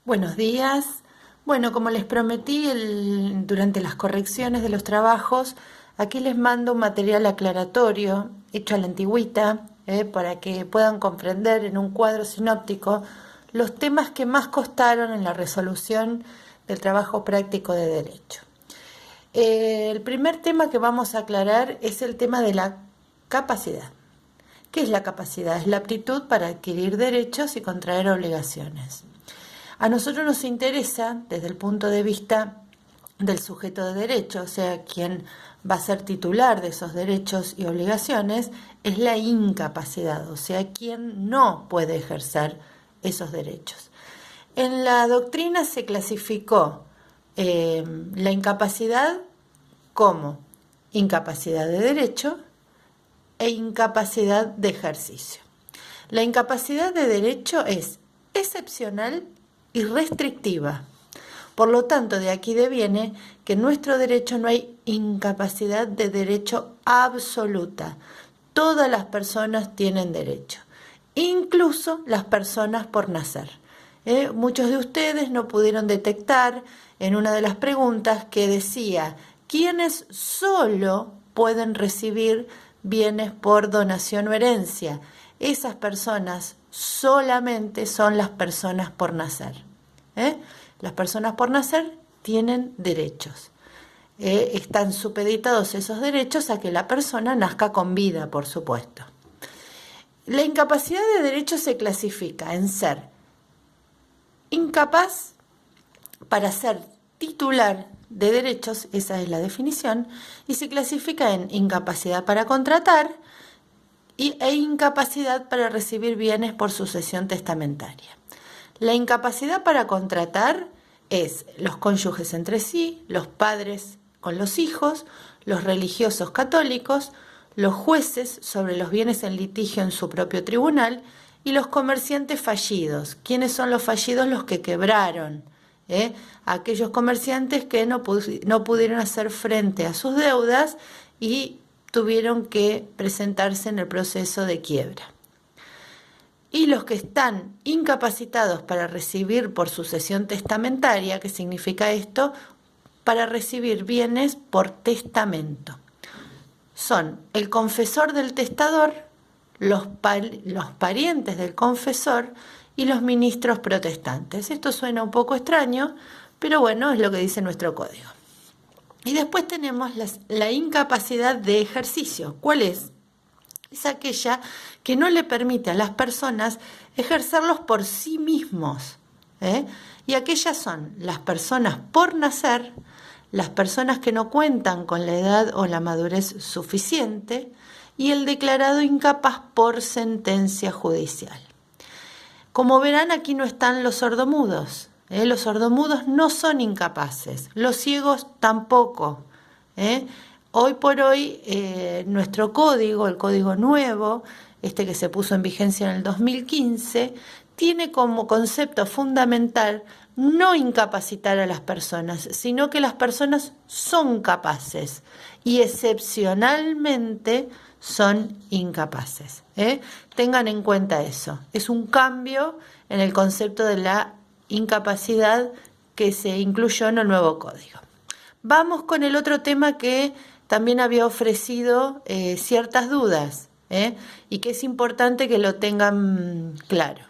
Buenos días. Bueno, como les prometí durante las correcciones de los trabajos, aquí les mando un material aclaratorio hecho a la antigüita, para que puedan comprender en un cuadro sinóptico los temas que más costaron en la resolución del trabajo práctico de derecho. El primer tema que vamos a aclarar es el tema de la capacidad. ¿Qué es la capacidad? Es la aptitud para adquirir derechos y contraer obligaciones. A nosotros nos interesa, desde el punto de vista del sujeto de derecho, o sea, quien va a ser titular de esos derechos y obligaciones, es la incapacidad, o sea, quien no puede ejercer esos derechos. En la doctrina se clasificó la incapacidad como incapacidad de derecho e incapacidad de ejercicio. La incapacidad de derecho es excepcional y restrictiva. Por lo tanto, de aquí deviene que en nuestro derecho no hay incapacidad de derecho absoluta. Todas las personas tienen derecho, incluso las personas por nacer. Muchos de ustedes no pudieron detectar en una de las preguntas que decía quiénes solo pueden recibir bienes por donación o herencia. Esas personas solamente son las personas por nacer. Las personas por nacer tienen derechos. Están supeditados esos derechos a que la persona nazca con vida, por supuesto. La incapacidad de derecho se clasifica en ser incapaz para ser titular de derechos, esa es la definición, y se clasifica en incapacidad para contratar e incapacidad para recibir bienes por sucesión testamentaria. La incapacidad para contratar es los cónyuges entre sí, los padres con los hijos, los religiosos católicos, los jueces sobre los bienes en litigio en su propio tribunal y los comerciantes fallidos. ¿Quiénes son los fallidos? Los que quebraron. Aquellos comerciantes que no pudieron hacer frente a sus deudas y tuvieron que presentarse en el proceso de quiebra. Y los que están incapacitados para recibir por sucesión testamentaria, ¿qué significa esto? Para recibir bienes por testamento. Son el confesor del testador, los parientes del confesor y los ministros protestantes. Esto suena un poco extraño, pero bueno, es lo que dice nuestro código. Y después tenemos la incapacidad de ejercicio. ¿Cuál es? Es aquella que no le permite a las personas ejercerlos por sí mismos. Y aquellas son las personas por nacer, las personas que no cuentan con la edad o la madurez suficiente y el declarado incapaz por sentencia judicial. Como verán, aquí no están los sordomudos. Los sordomudos no son incapaces, los ciegos tampoco. Hoy por hoy, nuestro código, el código nuevo, que se puso en vigencia en el 2015, tiene como concepto fundamental no incapacitar a las personas, sino que las personas son capaces y excepcionalmente son incapaces. Tengan en cuenta eso. Es un cambio en el concepto de la incapacidad que se incluyó en el nuevo código. Vamos con el otro tema que también había ofrecido ciertas dudas, y que es importante que lo tengan claro.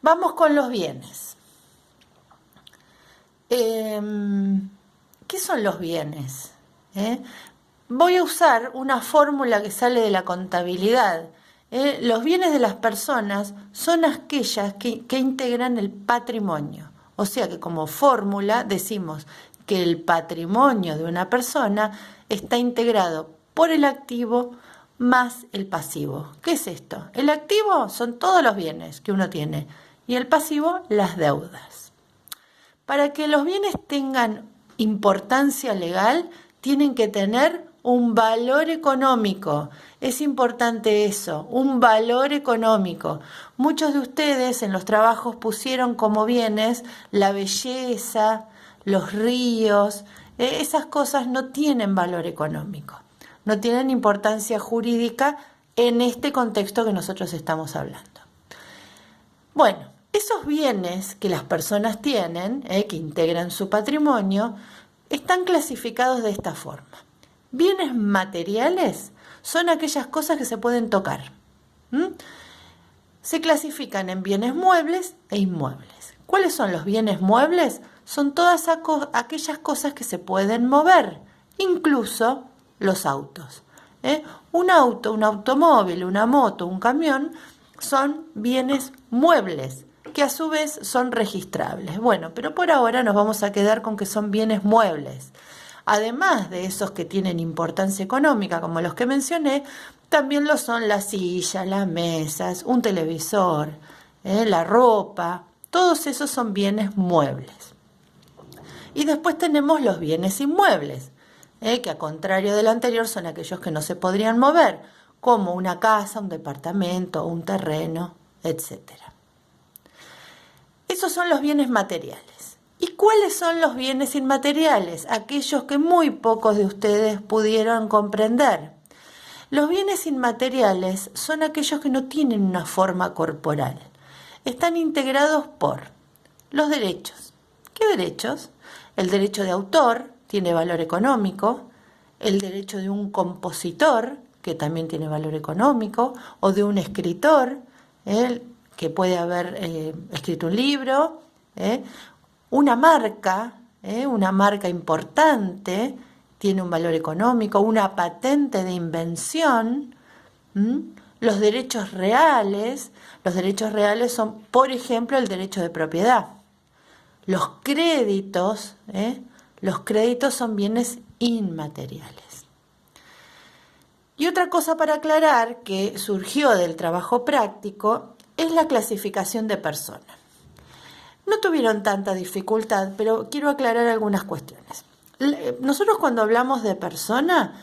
Vamos con los bienes. ¿Qué son los bienes? Voy a usar una fórmula que sale de la contabilidad. Los bienes de las personas son aquellas que integran el patrimonio. O sea que como fórmula decimos que el patrimonio de una persona está integrado por el activo más el pasivo. ¿Qué es esto? El activo son todos los bienes que uno tiene y el pasivo las deudas. Para que los bienes tengan importancia legal, tienen que tener un valor económico. Es importante eso, un valor económico. Muchos de ustedes en los trabajos pusieron como bienes la belleza, los ríos. Esas cosas no tienen valor económico, no tienen importancia jurídica en este contexto que nosotros estamos hablando. Bueno, Esos bienes que las personas tienen, que integran su patrimonio, están clasificados de esta forma. Bienes materiales son aquellas cosas que se pueden tocar. Se clasifican en bienes muebles e inmuebles. ¿Cuáles son los bienes muebles? Son todas aquellas cosas que se pueden mover, incluso los autos. Un auto, un automóvil, una moto, un camión son bienes muebles que a su vez son registrables. Bueno, pero por ahora nos vamos a quedar con que son bienes muebles. Además de esos que tienen importancia económica, como los que mencioné, también lo son las sillas, las mesas, un televisor, la ropa. Todos esos son bienes muebles. Y después tenemos los bienes inmuebles, que a contrario del anterior son aquellos que no se podrían mover, como una casa, un departamento, un terreno, etc. Esos son los bienes materiales. ¿Y cuáles son los bienes inmateriales? Aquellos que muy pocos de ustedes pudieron comprender. Los bienes inmateriales son aquellos que no tienen una forma corporal. Están integrados por los derechos. ¿Qué derechos? El derecho de autor tiene valor económico, el derecho de un compositor, que también tiene valor económico, o de un escritor, que puede haber escrito un libro, una marca importante, tiene un valor económico, una patente de invención, los derechos reales son, por ejemplo, el derecho de propiedad. Los créditos son bienes inmateriales. Y otra cosa para aclarar que surgió del trabajo práctico es la clasificación de persona. No tuvieron tanta dificultad, pero quiero aclarar algunas cuestiones. Nosotros cuando hablamos de persona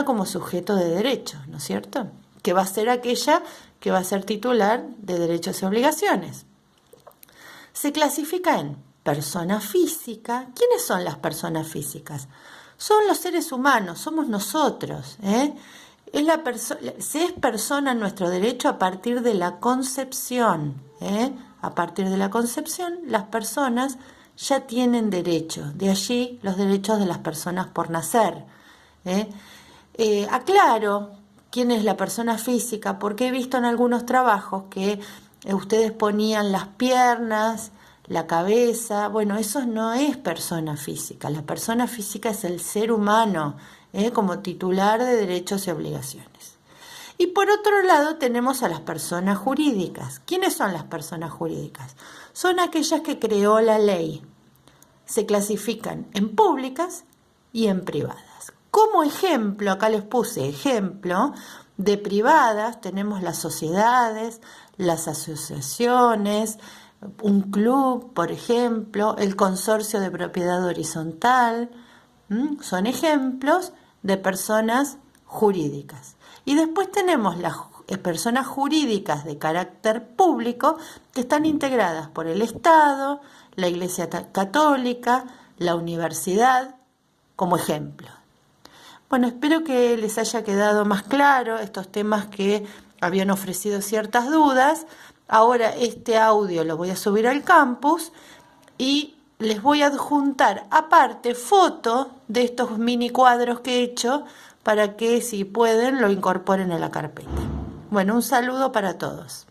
como sujeto de derecho, ¿no es cierto? Que va a ser aquella que va a ser titular de derechos y obligaciones. Se clasifica en persona física. ¿Quiénes son las personas físicas? Son los seres humanos, somos nosotros. Se es persona en nuestro derecho a partir de la concepción. A partir de la concepción, las personas ya tienen derechos. De allí los derechos de las personas por nacer. Aclaro quién es la persona física, porque he visto en algunos trabajos que ustedes ponían las piernas, la cabeza. Bueno, eso no es persona física. La persona física es el ser humano, como titular de derechos y obligaciones. Y por otro lado tenemos a las personas jurídicas. ¿Quiénes son las personas jurídicas? Son aquellas que creó la ley. Se clasifican en públicas y en privadas. Como ejemplo, acá les puse ejemplo de privadas, tenemos las sociedades, las asociaciones, un club, por ejemplo, el consorcio de propiedad horizontal. Son ejemplos de personas jurídicas. Y después tenemos las personas jurídicas de carácter público que están integradas por el Estado, la Iglesia Católica, la universidad, como ejemplo. Bueno, espero que les haya quedado más claro estos temas que habían ofrecido ciertas dudas. Ahora este audio lo voy a subir al campus y les voy a adjuntar aparte fotos de estos mini cuadros que he hecho para que, si pueden, lo incorporen a la carpeta. Bueno, un saludo para todos.